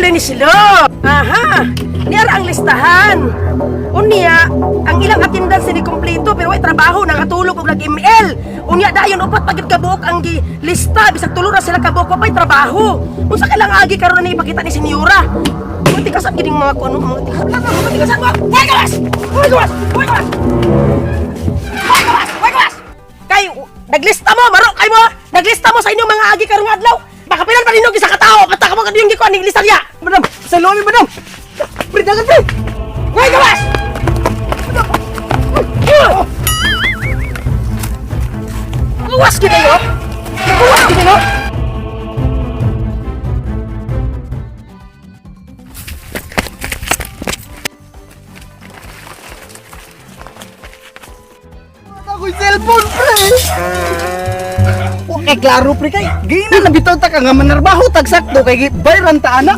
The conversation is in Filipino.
ni sila. Aha, niyara ang listahan. Unya, ang ilang attendance ni kompleto pero ay trabaho nangatulog og nag-email. Unya dayon upat pagid kabuok ang lista bisag tulo ra sila kabuok pa trabaho. Unsa kay lang agi karon na ipakita ni senyora? Mga tikasan gining mga kuno mga tikasan mo. Hoy gawas! Hoy gawas! Hoy gawas! Hoy gawas! Hoy gawas! Kay naglista mo, maro kay mo. Naglista mo sa inyong mga agi karong adlaw. Baka pilan pa ninyo isa ka tawo, basta ka mo kadiyong gikuan ning lista niya. Madam, sa lomi madam. Bridagan pre. Hoy gawas! Gawas kita yo. Gawas kita yo. Ako'y cellphone, pre! Okay, klaro, pre, kay. Gina na bitaw ta ka nga manarbaho, tagsakto, kay bayran ta, anak.